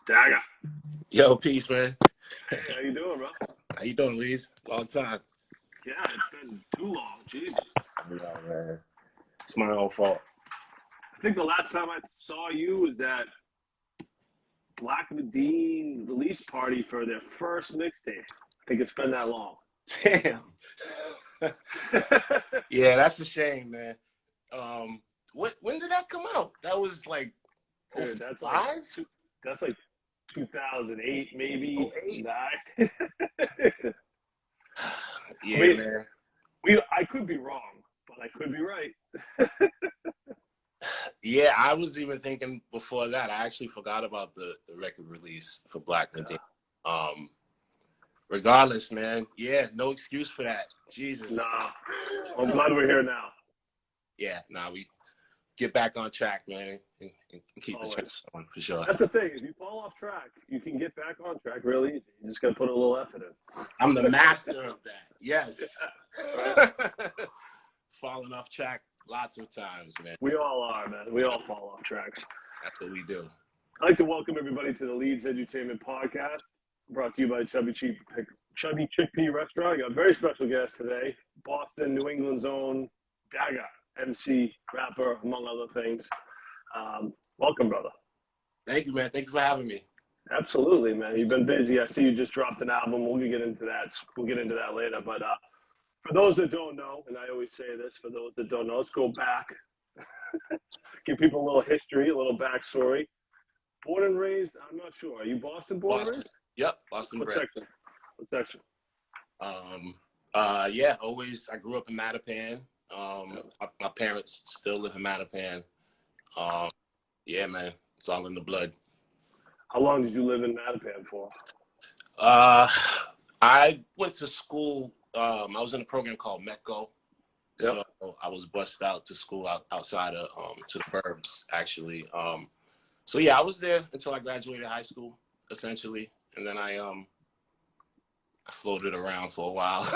Dagha. Yo, peace, man. Hey, how you doing, bro? How you doing, Leedz? Long time. Yeah, it's been too long. Jesus. Yeah, man. It's my own fault. I think the last time I saw you was at Black Edan release party for their first mixtape. I think it's been that long. Damn. Yeah, that's a shame, man. When did that come out? That was like, Dude, that's like 2008, maybe. 08? 9. Yeah, man. I could be wrong, but I could be right. Yeah, I was even thinking before that. I actually forgot about the record release for Black Edan. Regardless, man. Yeah, no excuse for that. Jesus. Nah, I'm glad we're here now. Yeah, we get back on track, man, and keep Always. the track on for sure. That's the thing. If you fall off track, you can get back on track real easy. You just got to put a little effort in. I'm the master of that. Yes. Yeah, right? Falling off track lots of times, man. We all are, man. We all fall off tracks. That's what we do. I'd like to welcome everybody to the Leedz Edutainment Podcast, brought to you by Chubby Chickpea Restaurant. I got a very special guest today, Boston, New England's own Dagha, MC, rapper, among other things. Welcome, brother. Thank you, man. Thank you for having me. Absolutely, man. You've been busy. I see you just dropped an album. We'll get into that. We'll get into that later. But for those that don't know, and I always say this, for those that don't know, let's go back. Give people a little history, a little backstory. Born and raised, I'm not sure. Are you Boston born and raised? Yep, Boston What bred. section? What section? Yeah, I grew up in Mattapan. My parents still live in Mattapan. Yeah, man, it's all in the blood. How long did you live in Mattapan for? I went to school. I was in a program called METCO. Yep. So I was bused out to school outside of to the burbs, actually. So yeah, I was there until I graduated high school, essentially, and then I floated around for a while.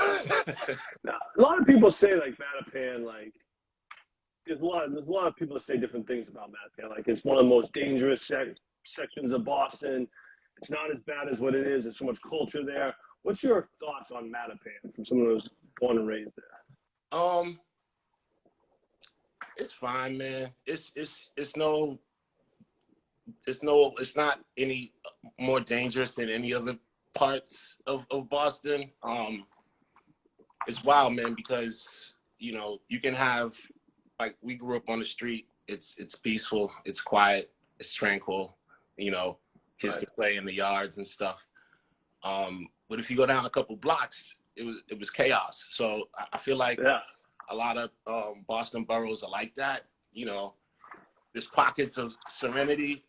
Now, a lot of people say like Mattapan, like there's a lot of people that say different things about Mattapan. Like it's one of the most dangerous sections of Boston. It's not as bad as what it is. There's so much culture there. What's your thoughts on Mattapan from someone who was born and raised there? It's fine, man. It's not any more dangerous than any other parts of Boston. It's wild, man, because you can have, like, we grew up on the street. It's peaceful, it's quiet, it's tranquil. Kids can play in the yards and stuff. But if you go down a couple blocks, it was chaos. So I feel like a lot of Boston boroughs are like that. There's pockets of serenity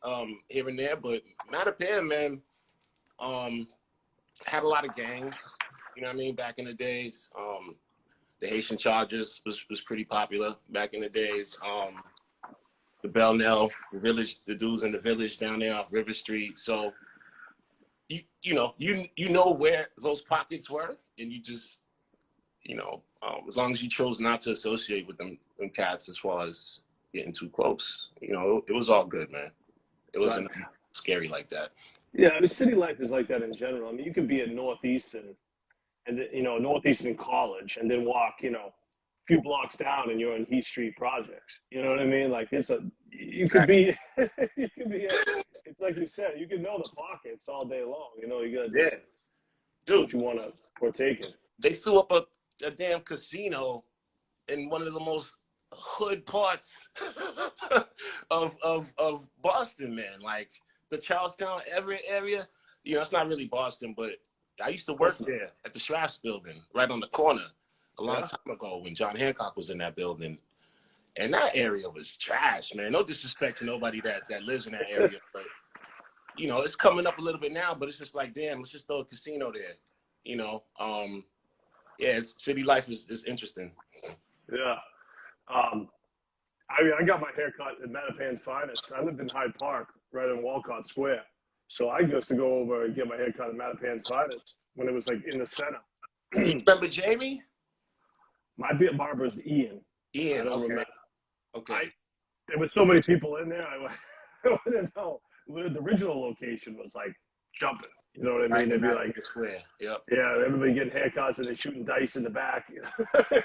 here and there, but Mattapan, man, had a lot of gangs. You know what I mean? Back in the days, the Haitian Chargers was pretty popular back in the days. The Belknap, the dudes in the village down there off River Street. So you know where those pockets were, and you just as long as you chose not to associate with them cats as far as getting too close, it was all good, man. It wasn't scary like that. Yeah, I mean, city life is like that in general. I mean, you could be at Northeastern, and Northeastern College, and then walk, a few blocks down, and you're in Heath Street Projects. You know what I mean? Like you could be, it's like you said, you can know the pockets all day long. You got to do what you want to partake in. They threw up a damn casino in one of the most hood parts of Boston, man. Like the Charlestown area, it's not really Boston, but I used to work there at the Schrafft's building right on the corner a long time ago when John Hancock was in that building. And that area was trash, man. No disrespect to nobody that lives in that area, but it's coming up a little bit now, but it's just like, damn, let's just throw a casino there. City life is interesting. Yeah. I got my haircut at Mattapan's Finest. I lived in Hyde Park, right on Walcott Square. So I used to go over and get my haircut at Mattapan's Finest when it was like in the center. You remember Jamie? My barber's Ian. Ian, I don't remember. Okay. There were so many people in there, I wouldn't know. the original location was like jumping. You know what I mean? Right They'd in be Mattapan like, Square. Yep. yeah, everybody getting haircuts and they're shooting dice in the back.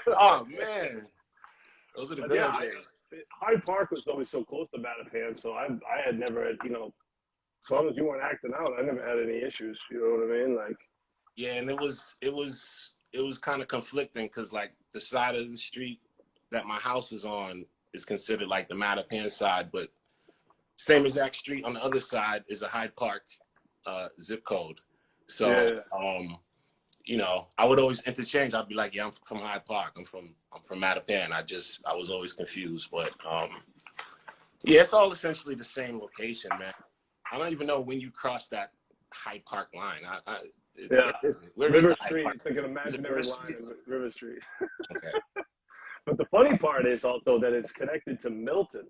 Oh man, those are the But good yeah, old days. Hyde Park was always so close to Mattapan, so I had never, you know, as long as you weren't acting out, I never had any issues. You know what I mean? Like, Yeah, and it was kind of conflicting because like the side of the street that my house is on is considered like the Mattapan side, but same exact street on the other side is a Hyde Park zip code. So yeah, you know, I would always interchange. I'd be like, yeah, I'm from Hyde Park. I'm from Mattapan. I was always confused, but yeah, it's all essentially the same location, man. I don't even know when you cross that Hyde Park line. yeah. Where is it? Where is River the Hyde Street, Park? it's like an Is it imaginary River line Street? in River Street. Okay. But the funny part is also that it's connected to Milton,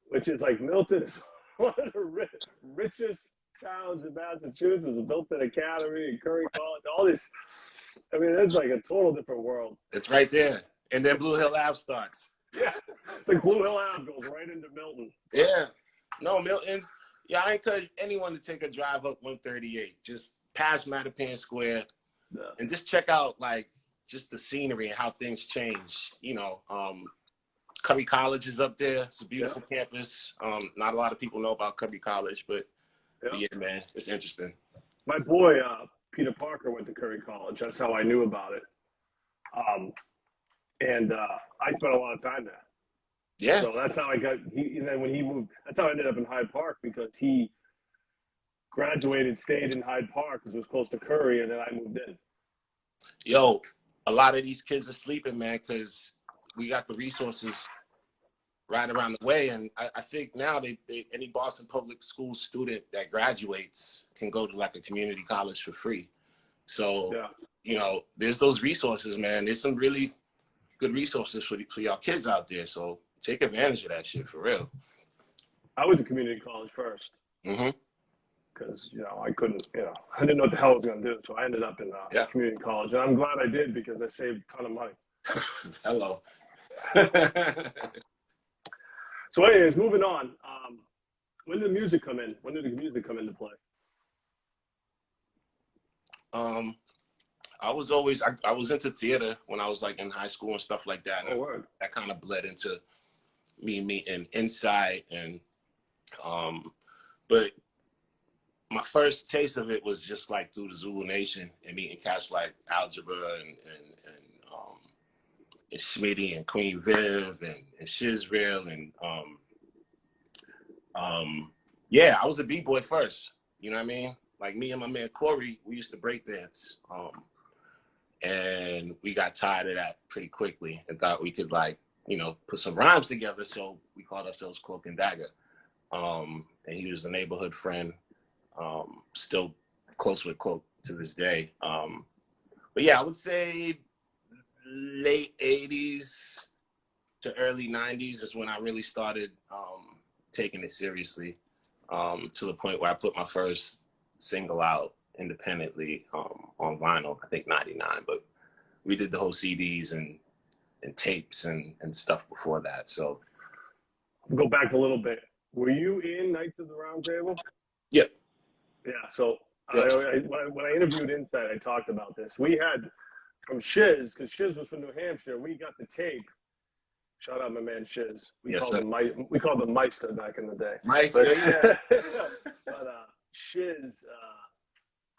which is like Milton is one of the richest towns in Massachusetts. Milton Academy and Curry College, all this. I mean, it's like a total different world. It's right there. And then Blue Hill Ave starts. Yeah, it's like Blue Hill Ave goes right into Milton. Yeah. No, Milton's. Yeah, I encourage anyone to take a drive up 138. Just past Mattapan Square and just check out like just the scenery and how things change. You know, Curry College is up there. It's a beautiful campus. Not a lot of people know about Curry College, but yeah, man, it's interesting. My boy, Peter Parker, went to Curry College. That's how I knew about it. And I spent a lot of time there. Yeah. So that's how I got, and then when he moved, that's how I ended up in Hyde Park, because he graduated, stayed in Hyde Park because it was close to Curry, and then I moved in. Yo, a lot of these kids are sleeping, man, because we got the resources right around the way. And I think now any Boston public school student that graduates can go to like a community college for free. So, you know, there's those resources, man. There's some really good resources for y'all kids out there. So take advantage of that shit for real. I went to community college first. Mm-hmm. Because, you know, I couldn't, you know, I didn't know what the hell I was going to do. So I ended up in community college. And I'm glad I did, because I saved a ton of money. Hello. So anyways, moving on. When did the music come in? When did the music come into play? I was always, I was into theater when I was like in high school and stuff like that. And that kind of bled into me meeting Insight and, but my first taste of it was just like through the Zulu Nation and meeting cats like Algebra and Schmitty and Queen Viv and Shizreal and yeah, I was a B-boy first. You know what I mean? Like me and my man Corey, we used to break dance. And we got tired of that pretty quickly and thought we could like, you know, put some rhymes together. So we called ourselves Cloak and Dagha. And he was a neighborhood friend. Still close with Cloak to this day. But yeah, I would say late 80s to early 90s is when I really started taking it seriously, to the point where I put my first single out independently on vinyl, I think 99, but we did the whole CDs and tapes and stuff before that. So I'll go back a little bit. Were you in Knights of the Round Table? Yep. Yeah, so when I interviewed Insight, I talked about this. We had from Shiz, because Shiz was from New Hampshire, we got the tape. Shout out my man Shiz. We called him Meister back in the day. Meister, yeah. But Shiz,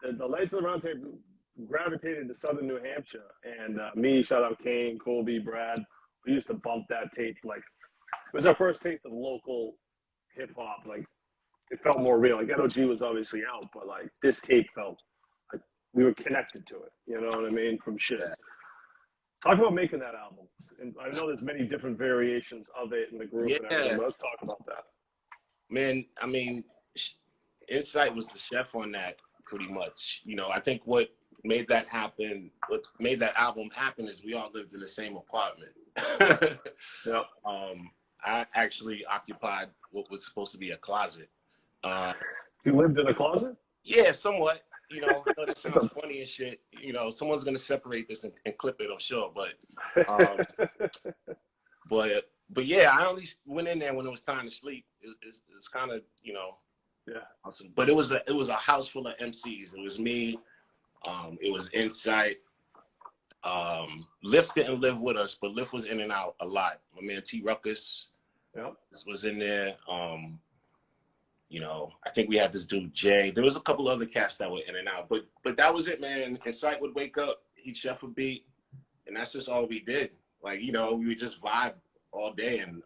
the Knights of the Round Table gravitated to southern New Hampshire, and me, shout out Kane, Colby, Brad, we used to bump that tape. Like, it was our first taste of local hip hop. Like, it felt more real. Like, NOG was obviously out, but like this tape felt like we were connected to it. You know what I mean? From Shiz. Talk about making that album. And I know there's many different variations of it in the group and everything, but let's talk about that. Man, I mean, Insight was the chef on that pretty much. You know, I think what made that happen, what made that album happen is we all lived in the same apartment. Yep. I actually occupied what was supposed to be a closet. You lived in a closet? Yeah, somewhat. You know, I know that sounds funny and shit. You know, someone's gonna separate this and clip it, I'm sure. But yeah, I only went in there when it was time to sleep. It's kind of, you know, Yeah. Awesome. But it was a house full of MCs. It was me. It was Insight. Lift didn't live with us, but Lift was in and out a lot. My man T Ruckus was in there. You know, I think we had this dude Jay. There was a couple other cats that were in and out, but that was it, man. Insight would wake up, he'd chef a beat, and that's just all we did. Like, you know, we would just vibe all day, and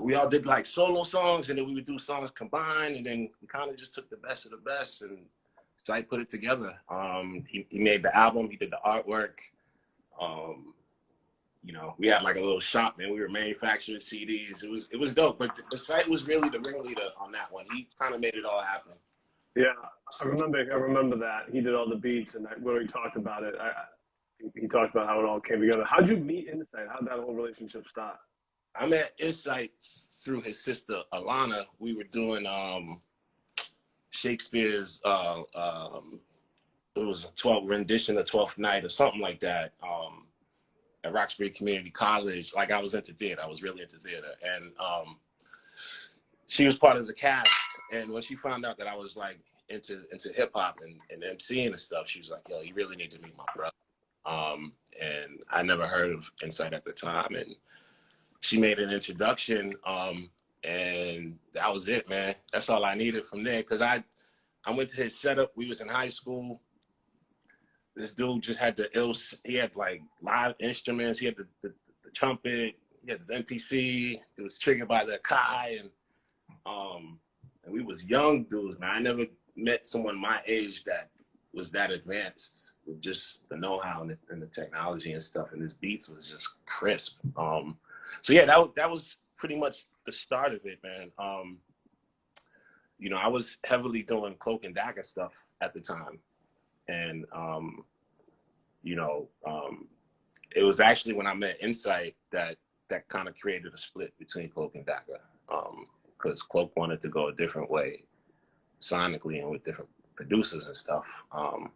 we all did like solo songs, and then we would do songs combined, and then we kind of just took the best of the best, and Insight put it together. He made the album, he did the artwork. You know, we had like a little shop, man. We were manufacturing CDs. It was dope, but the site was really the ringleader on that one. He kind of made it all happen. Yeah, I remember that. He did all the beats, and when we talked about it, he talked about how it all came together. How'd you meet Insight? How'd that whole relationship start? I met Insight through his sister Alana. We were doing Shakespeare's it was a 12th rendition of 12th Night or something like that. At Roxbury Community College. Like, I was into theater. I was really into theater. And she was part of the cast. And when she found out that I was like into hip hop and MCing and stuff, she was like, yo, you really need to meet my brother. And I never heard of Insight at the time. And she made an introduction. And that was it, man. That's all I needed from there. Cause I went to his setup. We was in high school. This dude just had he had like live instruments. He had the trumpet. He had his MPC. It was triggered by the Kai, and we was young dudes, man. I never met someone my age that was that advanced with just the know-how and the technology and stuff. And his beats was just crisp. So yeah, that was pretty much the start of it, man. You know, I was heavily doing Cloak and Dagha stuff at the time. And, you know, it was actually when I met Insight that kind of created a split between Cloak and Dagha, because Cloak wanted to go a different way sonically and with different producers and stuff. And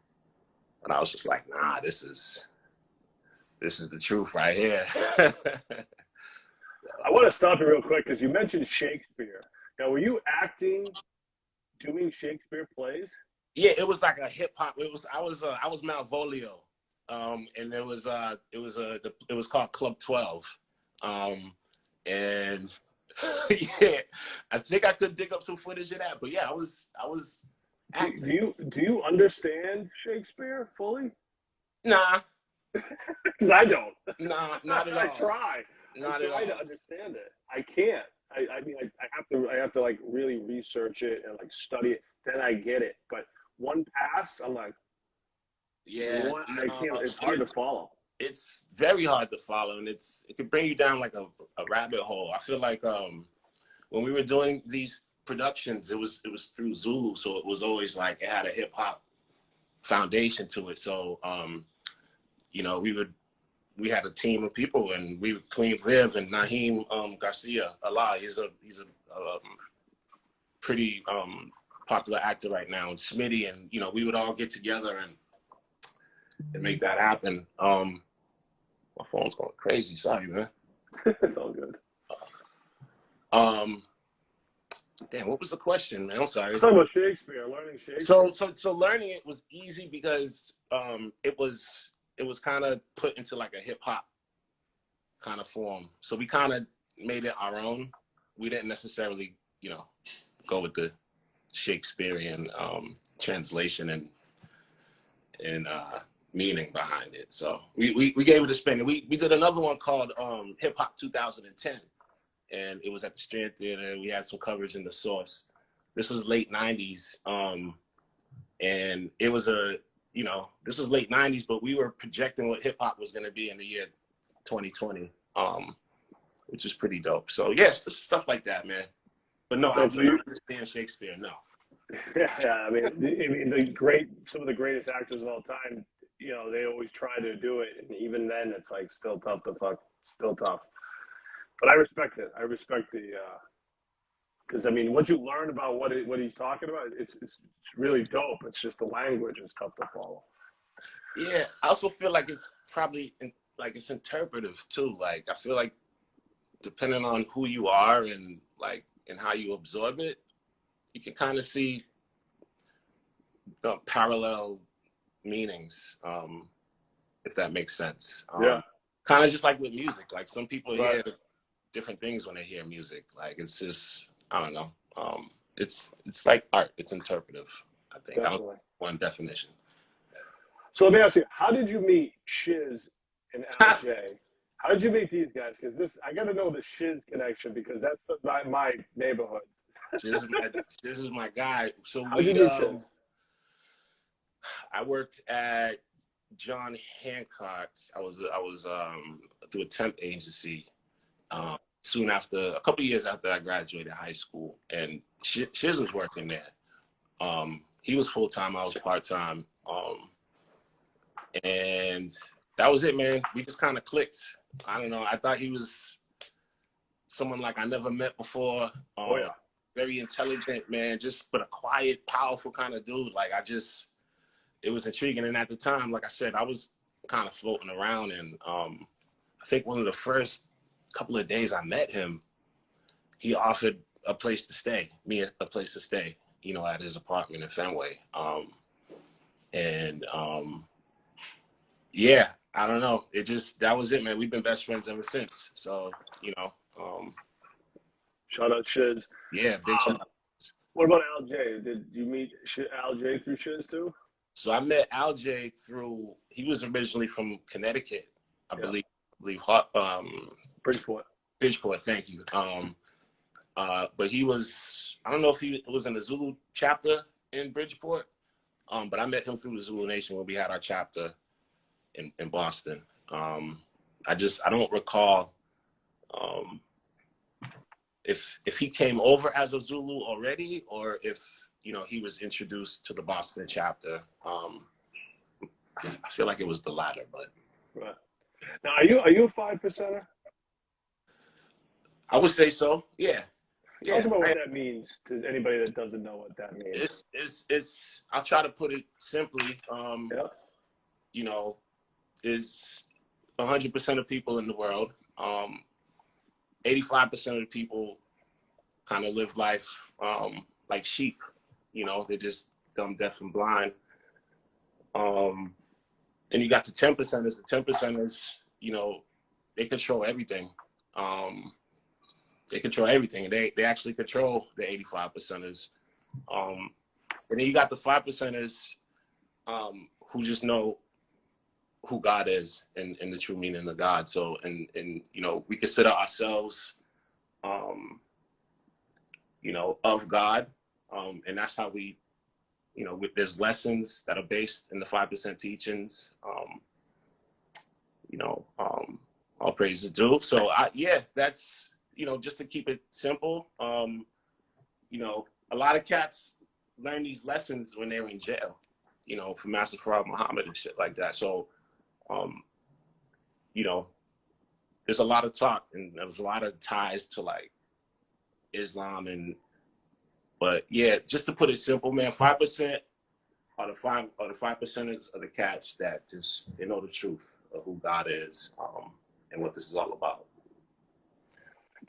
I was just like, nah, this is the truth right here. I want to stop you real quick because you mentioned Shakespeare. Now, were you acting, doing Shakespeare plays? Yeah, it was like a hip hop. I was Malvolio, and it was called Club 12, and yeah, I think I could dig up some footage of that. But yeah, I was acting. Do you understand Shakespeare fully? Nah, Because I don't. Nah, not at all. I try. Not I at try all. to understand it. I can't. I mean, I have to like really research it and like study it. Then I get it. But one pass, I'm like, Yeah, I can't. It's hard to follow. It's very hard to follow, and it can bring you down like a rabbit hole. I feel like when we were doing these productions, it was through Zulu, so it was always like it had a hip hop foundation to it. So you know, we had a team of people, and we would Clean Viv and Naheem Garcia Allah. He's a pretty popular actor right now, and Smitty, and you know, we would all get together and make that happen. My phone's going crazy. Sorry, man. It's all good. Damn, what was the question, man? I'm sorry. I was talking about Shakespeare, learning Shakespeare. So learning it was easy because it was kind of put into like a hip hop kind of form. So we kind of made it our own. We didn't necessarily, you know, go with the Shakespearean translation and meaning behind it. So we gave it a spin. We did another one called Hip Hop 2010, and it was at the Strand Theater. We had some coverage in the Source. This was late 90s, and it was this was late 90s, but we were projecting what hip hop was going to be in the year 2020, which is pretty dope. So yes, stuff like that, man. But no, I don't understand Shakespeare. No. Yeah. I mean, some of the greatest actors of all time, you know, they always try to do it, and even then, it's like still tough. But I respect it. I respect the because I mean, once you learn about what he's talking about, it's really dope. It's just the language is tough to follow. Yeah, I also feel like it's probably it's interpretive too. Like I feel like depending on who you are and like and how you absorb it, you can kind of see parallel meanings, if that makes sense. Yeah. Kind of just like with music. Like some people Right. hear different things when they hear music. Like it's just, I don't know. It's like art. It's interpretive, I think. I don't Definitely. one definition. So let me ask you, how did you meet Shiz and LJ? How did you meet these guys? Because I got to know the Shiz connection because that's my neighborhood. This is my guy. So How did you meet Shiz? I worked at John Hancock. I was through a temp agency soon after, a couple of years after I graduated high school, and Shiz was working there. He was full time. I was part time. And that was it, man. We just kind of clicked. I don't know. I thought he was someone like I never met before. Oh yeah. Very intelligent, man. Just but a quiet, powerful kind of dude. Like it was intriguing. And at the time, like I said, I was kind of floating around, and I think one of the first couple of days I met him, he offered a place to stay, me a place to stay, you know, at his apartment in Fenway. Yeah, I don't know. That was it, man. We've been best friends ever since. So, you know, shout out Shiz. Yeah, big shout out. What about LJ? Did you meet LJ through Shiz too? So I met LJ through, he was originally from Connecticut, I believe Bridgeport. Bridgeport, thank you. But he was, I don't know if he was in the Zulu chapter in Bridgeport, but I met him through the Zulu Nation when we had our chapter in Boston. I don't recall if he came over as a Zulu already, or if, you know, he was introduced to the Boston chapter. I feel like it was the latter, but. Right. Now, are you a 5%er? I would say so. Yeah. Talk about what that means to anybody that doesn't know what that means. It's I'll try to put it simply. You know, is 100% of people in the world. 85% of the people kind of live life like sheep. You know, they're just dumb, deaf, and blind. And you got the 10%ers. The 10%ers, you know, they control everything. They control everything. They actually control the 85%ers. And then you got the 5%ers who just know who God is and the true meaning of God. So, and you know, we consider ourselves, you know, of God. And that's how we, you know, there's lessons that are based in the 5% teachings. You know, all praise is due. So, that's, you know, just to keep it simple. You know, a lot of cats learn these lessons when they're in jail, you know, from Master Farad Muhammad and shit like that. So, you know, there's a lot of talk and there's a lot of ties to like Islam but yeah, just to put it simple, man, 5% are the 5% of the cats that just, they know the truth of who God is, and what this is all about.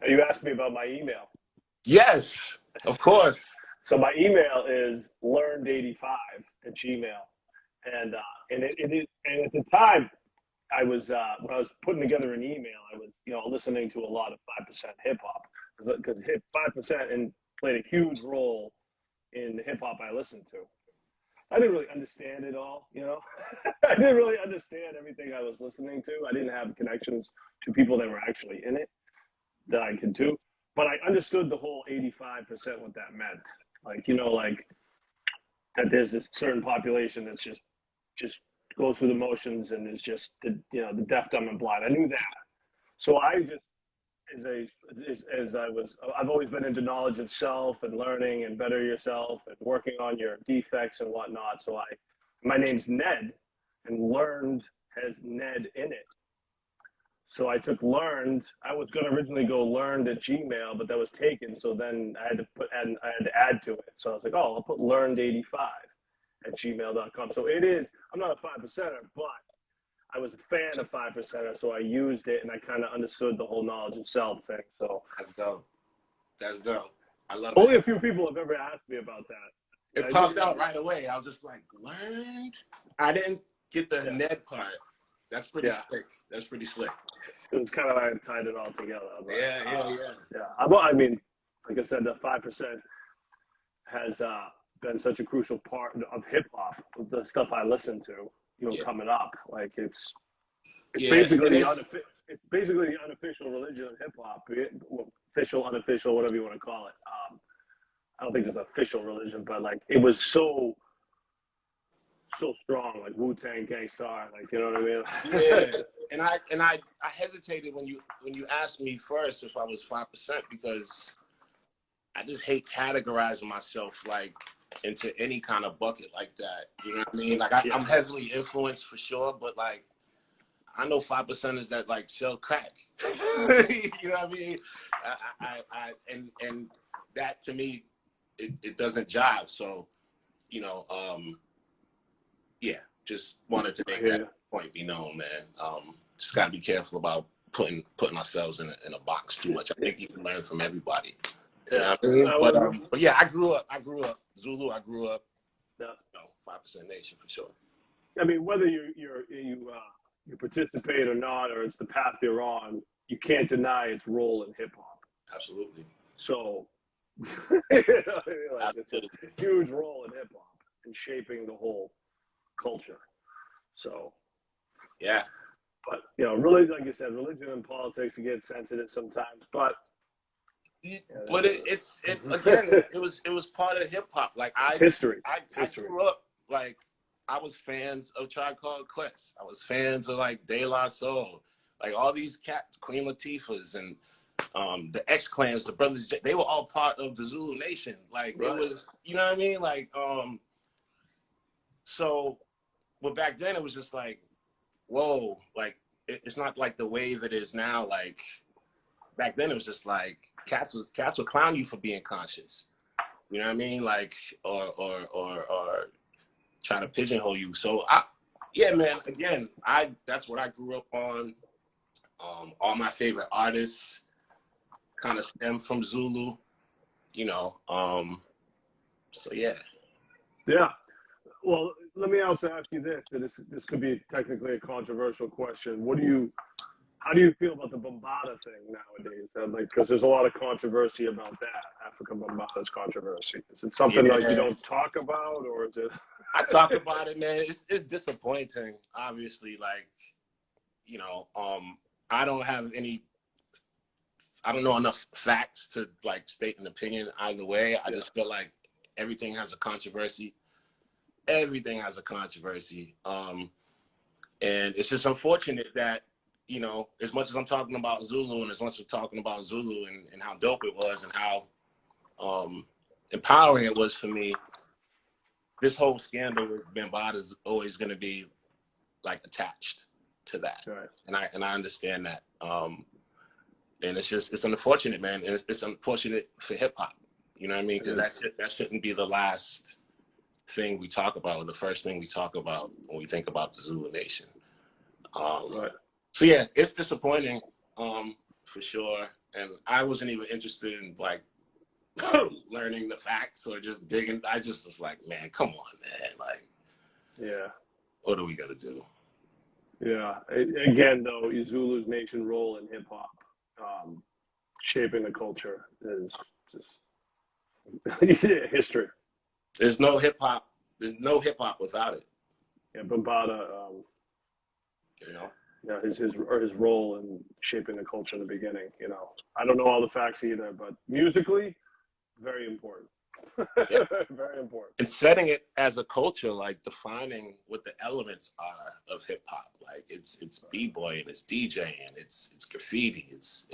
Now, you asked me about my email. Yes, of course. So my email is learned85@gmail, and at the time, I was when I was putting together an email, I was, you know, listening to a lot of 5% hip hop because 5% played a huge role in the hip hop I listened to. I didn't really understand it all, you know. I didn't really understand everything I was listening to. I didn't have connections to people that were actually in it that I could do. But I understood the whole 85%, what that meant. Like, you know, like that there's this certain population that's just goes through the motions and is just the deaf, dumb, and blind. I knew that. So I just, I've always been into knowledge of self and learning and better yourself and working on your defects and whatnot. So my name's Ned, and learned has Ned in it. So I took learned. I was going to originally go learned at Gmail, but that was taken. So then I had to add to it. So I was like, oh, I'll put learned85@gmail.com. So it is, I'm not a 5%er, but I was a fan of 5%er. So I used it and I kind of understood the whole knowledge of self thing. So that's dope. That's dope. I love Only it. a few people have ever asked me about that. It popped out right away. I was just like, learned? I didn't get the Ned part. That's pretty slick. That's pretty slick. It was kind of like I tied it all together. But, yeah. Well, I mean, like I said, the 5% has been such a crucial part of hip hop, the stuff I listen to, coming up. Like it's basically it's basically the unofficial religion of hip hop, official, unofficial, whatever you want to call it. I don't think there's an official religion, but like it was so strong, like Wu-Tang, Gang Starr, like, you know what I mean? Yeah. And I hesitated when you asked me first if I was 5% because I just hate categorizing myself like into any kind of bucket like that. You know what I mean? Like I'm heavily influenced for sure, but like I know 5%ers that like sell crack. You know what I mean? And that to me, it doesn't jive. So, just wanted to make that point be known, man. Just gotta be careful about putting ourselves in a box too much. I think you can learn from everybody. You know what I mean? But yeah, I grew up Zulu. I grew up, 5% Nation for sure. I mean, whether you participate or not, or it's the path you're on, you can't deny its role in hip hop. Absolutely. So, it's a huge role in hip hop in shaping the whole culture. So, yeah. But really, like you said, religion and politics get sensitive sometimes. But it's again, it was part of hip hop. Like it's history. I grew up like I was fans of Tribe Called Quest. I was fans of like De La Soul, like all these cats, Queen Latifahs, and the X Clans, the Brothers. They were all part of the Zulu Nation. Like it was, you know what I mean? Like so, but back then it was just like, whoa, like it's not like the wave it is now. Like back then it was just like cats would clown you for being conscious. You know what I mean? Like or try to pigeonhole you. So man, again, that's what I grew up on. All my favorite artists kind of stem from Zulu, so yeah. Yeah. Well, let me also ask you this. This could be technically a controversial question. How do you feel about the Bambaataa thing nowadays? Because there's a lot of controversy about that, African Bambaataa's controversy. Is it something like you don't talk about, or is it? I talk about it, man. It's disappointing, obviously. Like, I don't know enough facts to like state an opinion either way. I just feel like everything has a controversy. Everything has a controversy. And it's just unfortunate that, as much as I'm talking about Zulu and as much as we're talking about Zulu and how dope it was and how empowering it was for me, this whole scandal with Bambaataa is always going to be like attached to that. Right. And I understand that. And it's unfortunate, man. And it's unfortunate for hip hop. You know what I mean? Because that shouldn't be the last thing we talk about, or the first thing we talk about when we think about the Zulu Nation. Right. So yeah, it's disappointing, for sure. And I wasn't even interested in like learning the facts or just digging. I just was like, man, come on, man. Like, what are we gonna do? Yeah. Again, though, Zulu's Nation role in hip hop, shaping the culture is just history. There's no hip hop without it. Yeah, Bambaataa, his role in shaping the culture in the beginning. I don't know all the facts either, but musically, very important. Yeah. Very important. And setting it as a culture, like defining what the elements are of hip hop. Like it's b-boying, it's DJing, it's graffiti, it's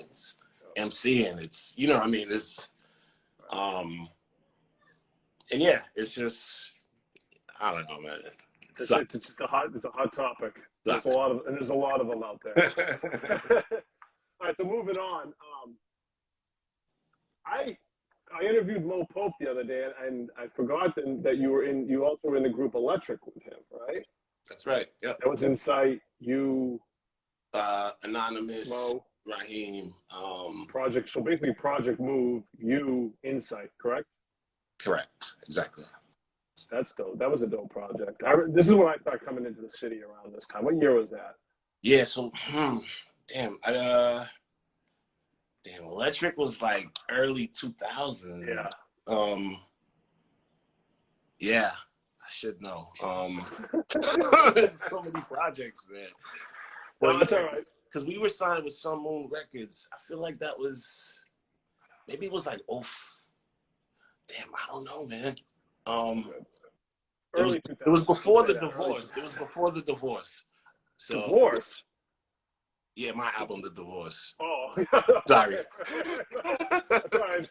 MCing, it's what I mean, it's and yeah, it's just I don't know, man. It's just a hot topic. There's a lot of them out there. All right, so moving on. I interviewed Mo Pope the other day, and I forgot that you also were in the group Electric with him, right? That's right. Yeah. That was Insight. You, Anonymous, Mo, Raheem. Project. So basically, Project Move, you, Insight, correct? Correct. Exactly. That's dope. That was a dope project. This is when I started coming into the city around this time. What year was that? Yeah. So, damn. Damn. Electric was like early 2000. Yeah. Yeah. I should know. So many projects, man. Well, But that's yeah, all right. because we were signed with Sun Moon Records. I feel like that was maybe it was like damn, I don't know, man. Early it was 2000s. before the divorce. It was before the divorce. So Divorce? yeah, my album, The Divorce. Oh. Sorry. That's right.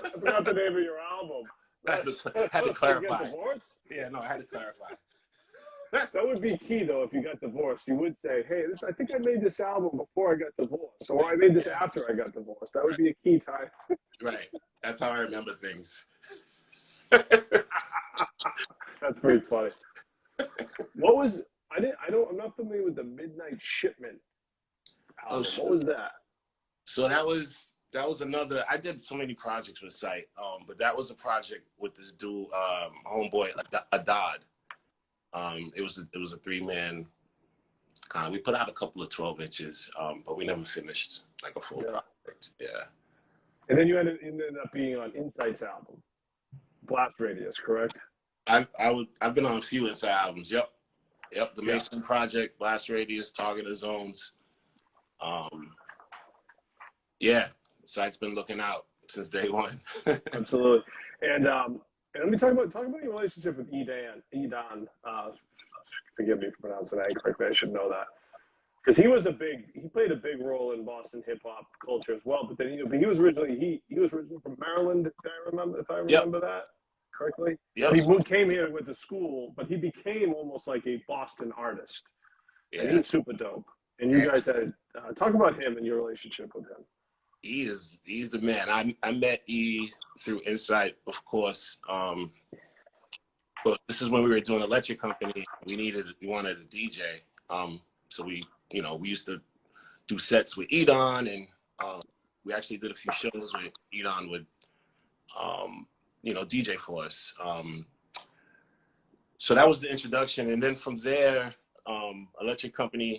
I forgot the name of your album. Had to clarify. Divorced? Yeah, no, I had to clarify. That would be key, though, if you got divorced. You would say, hey, I think I made this album before I got divorced, or I made this after I got divorced. That would be a key time. Right. That's how I remember things. That's pretty funny. What was, I'm not familiar with the Midnight Shipment album. What was that? So that was another. I did so many projects with Sight, but that was a project with this dude, homeboy Edan. It was a 3-man kind of. We put out a couple of 12 inches, but we never finished like a full project. Yeah. And then you ended up being on Insight's album, Blast Radius, correct? I've been on a few Insight albums. Yep. The Mason Project, Blast Radius, Targeted Zones. Yeah. Sight's been looking out since day one. Absolutely. And let me talk about your relationship with Edan. Forgive me for pronouncing that incorrectly. I should know that because he played a big role in Boston hip hop culture as well. But then he was originally from Maryland. If I remember that correctly. Yep. He came here and went to school, but he became almost like a Boston artist. Yeah. And he's super dope. And you guys had talk about him and your relationship with him. He's the man. I met E through Insight, of course. But this is when we were doing Electric Company. We wanted a DJ. So we used to do sets with Edan, and we actually did a few shows with Edan would DJ for us. So that was the introduction, and then from there, Electric Company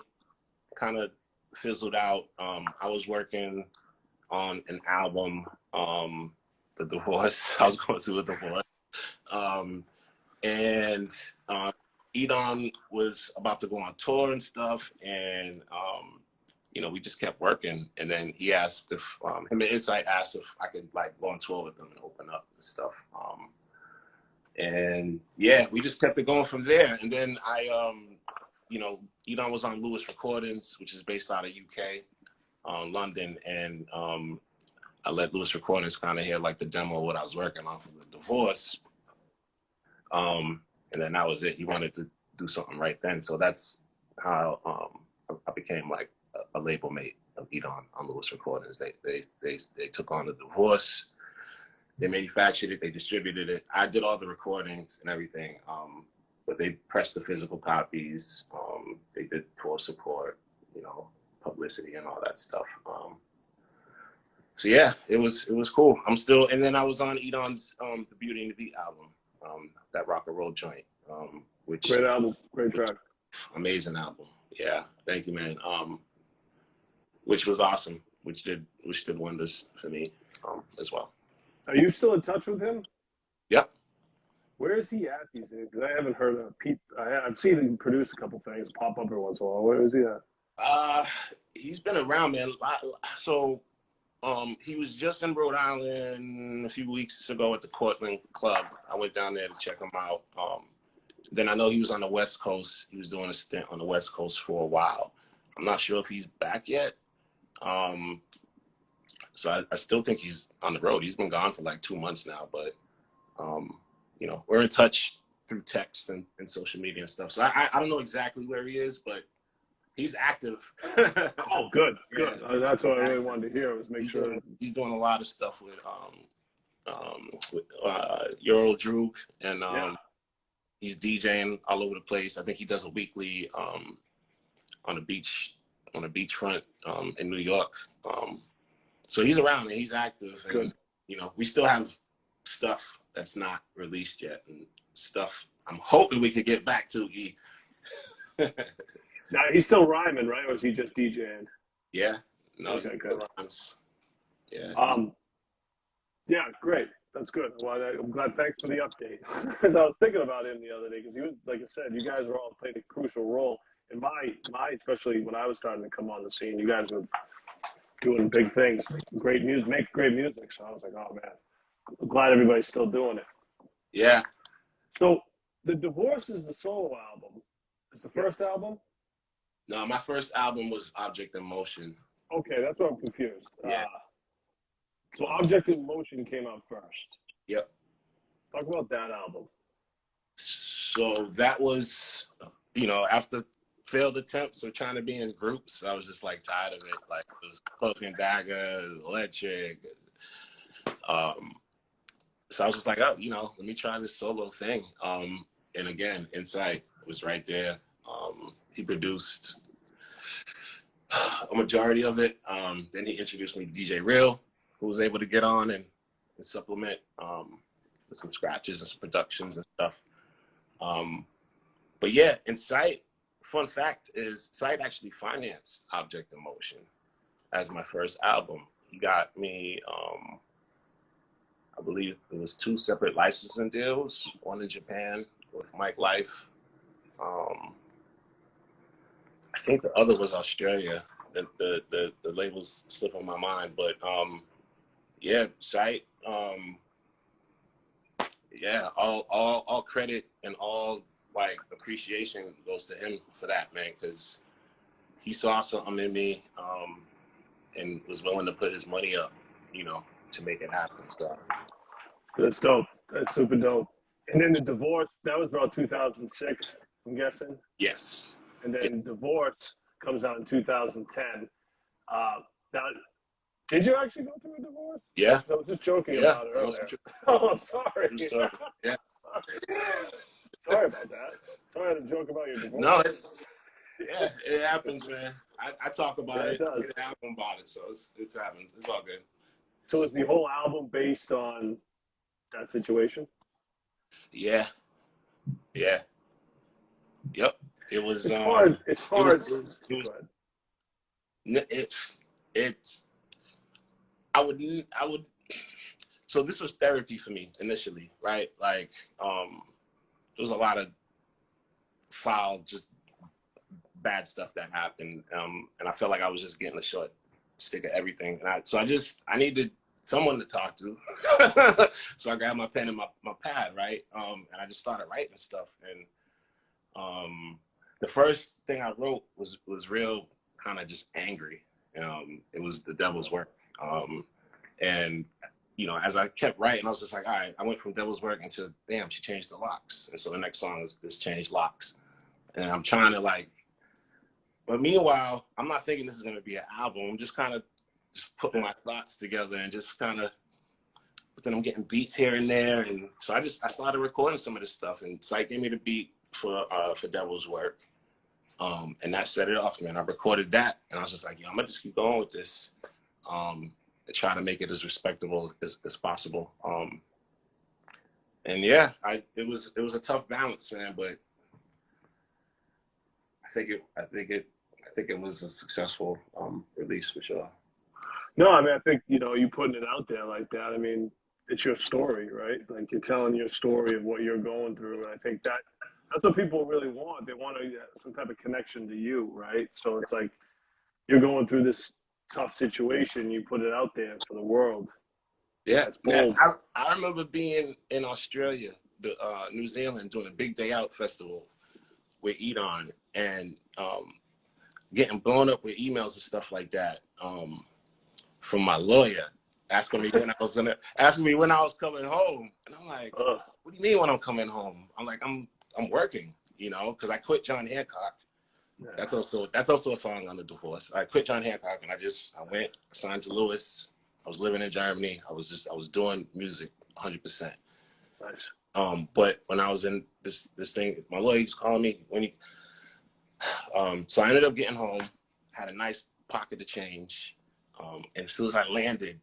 kind of fizzled out. I was working on an album, The Divorce. I was going through a divorce. And Edan was about to go on tour and stuff. And, we just kept working. And then he asked if, him and Insight asked if I could like go on tour with them and open up and stuff. And yeah, we just kept it going from there. And then Edan was on Lewis Recordings, which is based out of UK. London, and I let Lewis Recordings kind of hear like the demo of what I was working on for The Divorce, and then that was it. He wanted to do something right then, so that's how I became like a label mate of Edan on Lewis Recordings. They took on The Divorce, they manufactured it, they distributed it. I did all the recordings and everything, but they pressed the physical copies. They did tour support, publicity and all that stuff. So yeah, it was cool. I'm still, and then I was on Edan's The Beauty and the Beat album, that rock and roll joint, which great album, great track, amazing album. Yeah, thank you, man. Which was awesome, which did wonders for me as well. Are you still in touch with him? Yep. Where is he at these days? Because I haven't heard of Pete. I've seen him produce a couple things, pop up every once in a while. Where is he at? He's been around, man. So, he was just in Rhode Island a few weeks ago at the Cortland Club. I went down there to check him out. Then I know he was on the West Coast. He was doing a stint on the West Coast for a while. I'm not sure if he's back yet. So I still think he's on the road. He's been gone for like 2 months now, but we're in touch through text and social media and stuff. So I don't know exactly where he is, but he's active. Oh, good. That's what I really wanted to hear, was make sure. He's doing a lot of stuff with Earl Droog, and he's DJing all over the place. I think he does a weekly on the beach on a beachfront in New York. So he's around and he's active. And, Good. you know, we still have stuff that's not released yet and stuff I'm hoping we could get back to. Now, he's still rhyming, right? Or is he just DJing? Yeah. No, Okay, good. rhymes. Yeah. Yeah, great. That's good. Well, I'm glad. Thanks for the update. Because I was thinking about him the other day. Because you, like I said, you guys were all playing a crucial role in my, especially when I was starting to come on the scene. You guys were doing big things, great music, make great music. So I was like, oh man, I'm glad everybody's still doing it. Yeah. So the Divorce is the solo album. It's the first album. No, my first album was Object in Motion. Okay, that's what I'm confused. Yeah. So Object in Motion came out first. Yep. Talk about that album. So that was, you know, after failed attempts of trying to be in groups, I was just like tired of it. Like it was Cloak and Dagger, Electric. So I was just like, oh, you know, let me try this solo thing. And again, Insight was right there. He produced a majority of it. Then he introduced me to DJ Real, who was able to get on and supplement with some scratches and some productions and stuff. But yeah, Insight, fun fact is, Sight actually financed Object in Motion as my first album. He got me, I believe it was 2 separate licensing deals, one in Japan with Mike Life. I think the other was Australia. The labels slip on my mind, but yeah, Sight. Yeah, all credit and all like appreciation goes to him for that, man, because he saw something in me and was willing to put his money up, you know, to make it happen. So That's dope. That's super dope. And then the Divorce, that was around 2006, I'm guessing. yes. And then Divorce comes out in 2010. Now, did you actually go through a divorce? Yeah. I was just joking about it earlier. Oh, I'm sorry. Yeah. Sorry about that. Sorry I had to joke about your divorce. No, it happens, man. I talk about it. It does. Get an album about it, so it happens. It's all good. So is the whole album based on that situation? Yeah. Yeah. Yep. It was. It's hard. It's hard. It's. I would. So this was therapy for me initially, right? Like, there was a lot of foul, just bad stuff that happened, and I felt like I was just getting a short stick of everything, and I needed someone to talk to. So I grabbed my pen and my pad, right? And I just started writing stuff, and the first thing I wrote was real kind of just angry. It was The Devil's Work. And, you know, as I kept writing, I was just like, all right, I went from Devil's Work into, damn, she changed the locks. And so the next song is Change Locks. And I'm trying to but meanwhile, I'm not thinking this is going to be an album. I'm just kind of just putting my thoughts together and just kind of, but then I'm getting beats here and there. And so I started recording some of this stuff, and Sight gave me the beat for Devil's Work. And that set it off, man. I recorded that, and I was just like, yo, I'm gonna just keep going with this, and try to make it as respectable as possible. And yeah, it was a tough balance, man, but I think it was a successful release for sure. No, I mean, I think, you know, you putting it out there like that, I mean, it's your story, right? Like, you're telling your story of what you're going through, and I think that's what people really want. They want some type of connection to you, right? So it's like you're going through this tough situation, you put it out there for the world. Yeah, That's bold. man, I remember being in Australia, New Zealand, doing a Big Day Out festival with Edan, and getting blown up with emails and stuff like that from my lawyer asking me when I was coming home, and I'm like, what do you mean when I'm coming home? I'm like, I'm working, you know, because I quit John Hancock. Yeah. That's also a song on The Divorce. I quit John Hancock, and I went, signed to Lewis. I was living in Germany. I was doing music 100%. Nice. But when I was in this thing, my lawyer was calling me so I ended up getting home, had a nice pocket of change. And as soon as I landed,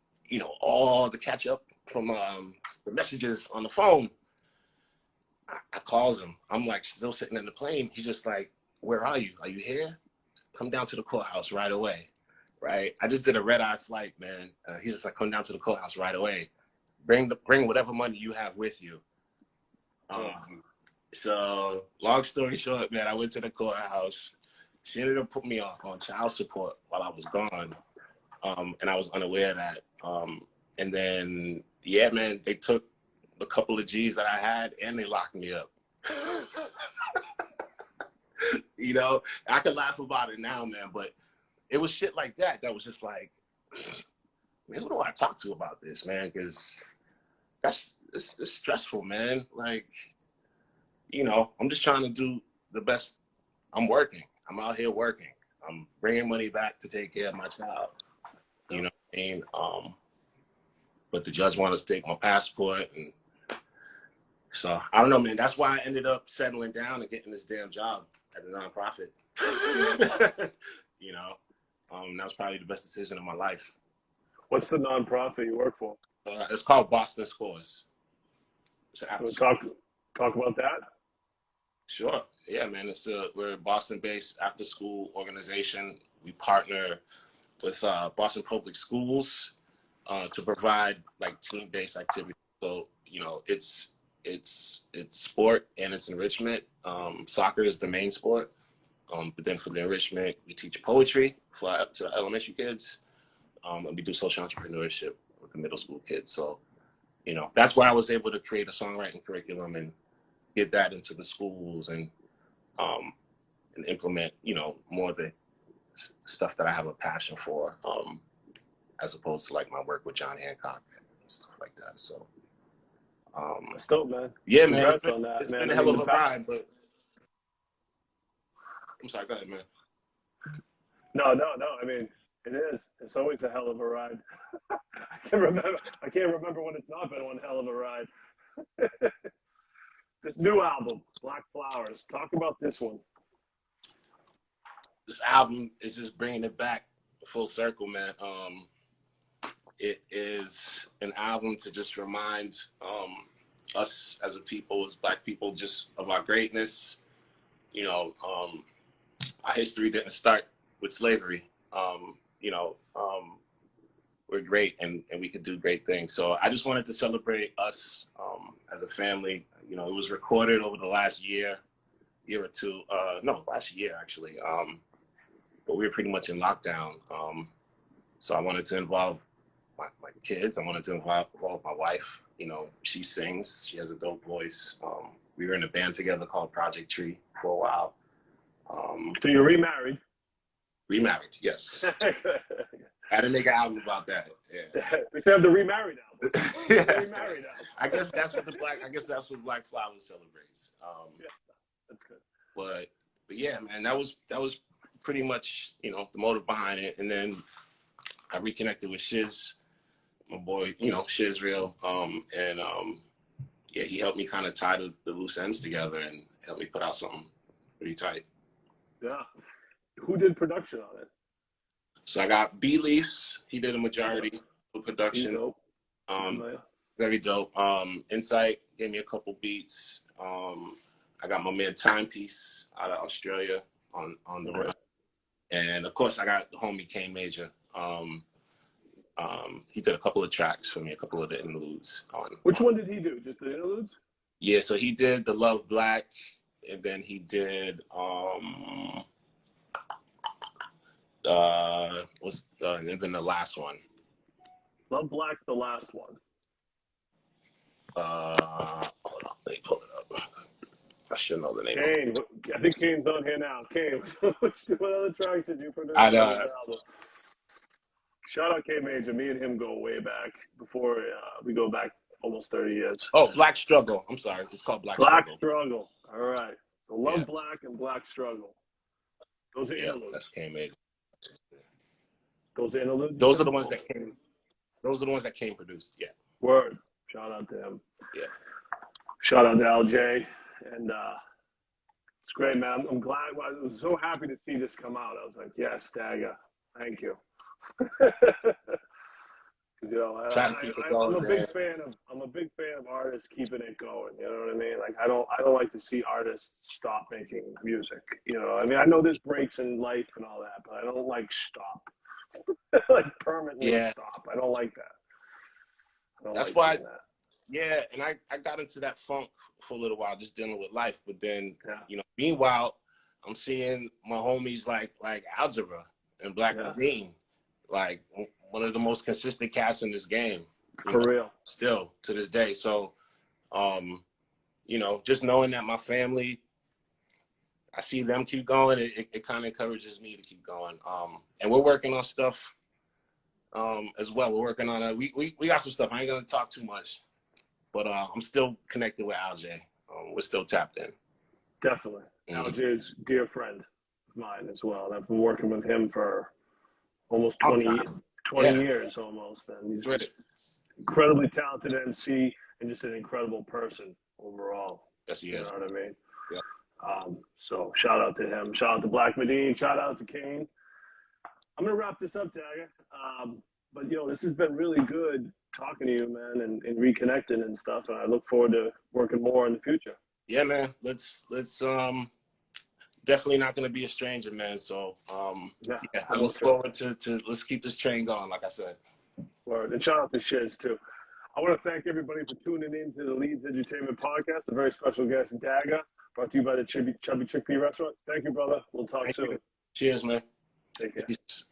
all the catch up from the messages on the phone, I calls him. I'm like still sitting in the plane. He's just like, "Where are you? Are you here? Come down to the courthouse right away." Right? I just did a red-eye flight, man. He's just like, "Come down to the courthouse right away. Bring whatever money you have with you." So long story short, man, I went to the courthouse. She ended up putting me on child support while I was gone. And I was unaware of that. And then, yeah, man, they took a couple of G's that I had and they locked me up. I could laugh about it now, man, but it was shit like that was just like, man, who do I talk to about this, man? Because it's stressful, man. Like, I'm just trying to do the best. I'm working. I'm out here working. I'm bringing money back to take care of my child. You know what I mean? But the judge wanted to take my passport, and so I don't know, man. That's why I ended up settling down and getting this damn job at a nonprofit. That was probably the best decision of my life. What's the nonprofit you work for? It's called Boston Scores. Talk about that. Sure. Yeah, man. We're a Boston-based after-school organization. We partner with Boston Public Schools to provide like team-based activities. So it's sport and it's enrichment. Soccer is the main sport, but then for the enrichment, we teach poetry to the elementary kids, and we do social entrepreneurship with the middle school kids. So that's why I was able to create a songwriting curriculum and get that into the schools and implement more of the stuff that I have a passion for, as opposed to like my work with John Hancock and stuff like that. So that's dope, man. Yeah, Congrats man. on that, It's man. been a hell of a ride, but I'm sorry, go ahead, man. No. I mean, it is. It's always a hell of a ride. I can't remember when it's not been one hell of a ride. This new album, Black Flowerz. Talk about this one. This album is just bringing it back full circle, man. It is an album to just remind us as a people, as Black people, just of our greatness. Our history didn't start with slavery. We're great and we could do great things. So I just wanted to celebrate us as a family. It was recorded over the last year or two. Last year actually. But we were pretty much in lockdown. So I wanted to involve my kids. I wanted to involve my wife. She sings. She has a dope voice. We were in a band together called Project Tree for a while. So you're remarried? Remarried, yes. I had to make an album about that. Yeah. We should have the remarried album. Yeah. The remarried album. I guess that's what Black Flowerz celebrates. Yeah, that's good. But yeah, man, that was pretty much the motive behind it. And then I reconnected with Shiz, my boy, Shiz Real, and he helped me kind of tie the loose ends together and helped me put out something pretty tight. Yeah. Who did production on it? So I got B Leafs. He did a majority of production. Dope. Very dope. Insight gave me a couple beats. I got my man Timepiece out of Australia on the run. And of course I got the homie K Major. He did a couple of tracks for me, a couple of the interludes on. Which one did he do? Just the interludes? Yeah, so he did the Love Black, and then he did and then the last one. Love Black's the last one. Hold on, let me pull it up. I should know the name. Kane, I think Kane's on here now. Kane, what other tracks did you produce? I know. Shout out K Major. Me and him go way back. Before we go back almost 30 years. Oh, Black Struggle. I'm sorry. It's called Black Struggle. All right. So Love Black and Black Struggle. Those are interludes. That's K Major. Those are interludes? Those are the ones that came. Those are the ones that came produced. Yeah. Word. Shout out to him. Yeah. Shout out to LJ. And It's great, man. I'm glad. I was so happy to see this come out. I was like, yes, Dagha, thank you. You know, Try to keep it I'm going, a man. big fan of artists keeping it going. You know what I mean? Like I don't like to see artists stop making music. You know, I mean, I know there's breaks in life and all that, but I don't like stop, like permanently Yeah, stop. I don't like that. I don't that's like why. doing that. Yeah, and I got into that funk for a little while, just dealing with life. But then, Yeah, you know, meanwhile, I'm seeing my homies like Algebra and Black yeah, Bean, like one of the most consistent cats in this game. You for know, real. still to this day. So, you know, just knowing that my family, I see them keep going, it kind of encourages me to keep going. And we're working on stuff as well. We're working on we got some stuff. I ain't gonna talk too much, but I'm still connected with Alj. We're still tapped in. Definitely. Mm-hmm. Alger's a dear friend of mine as well. And I've been working with him for almost Long 20 time. 20 Yeah, years almost. And he's great. just incredibly talented MC and just an incredible person overall. Yes, he You know is. what I mean? Yeah. So shout out to him. Shout out to Black Medine. Shout out to Kane. I'm gonna wrap this up, Dagger. But this has been really good talking to you, man, and reconnecting and stuff. And I look forward to working more in the future. Yeah, man. Let's definitely not gonna be a stranger, man. So Yeah, yeah, I look forward to let's keep this train going, like I said. word. And shout out to Shiz too. I want to thank everybody for tuning in to the Leedz Entertainment Podcast. A very special guest, Dagha, brought to you by the Chubby Chickpea Restaurant. Thank you, brother. We'll talk Thank soon. you. Cheers, man. Take care. Peace.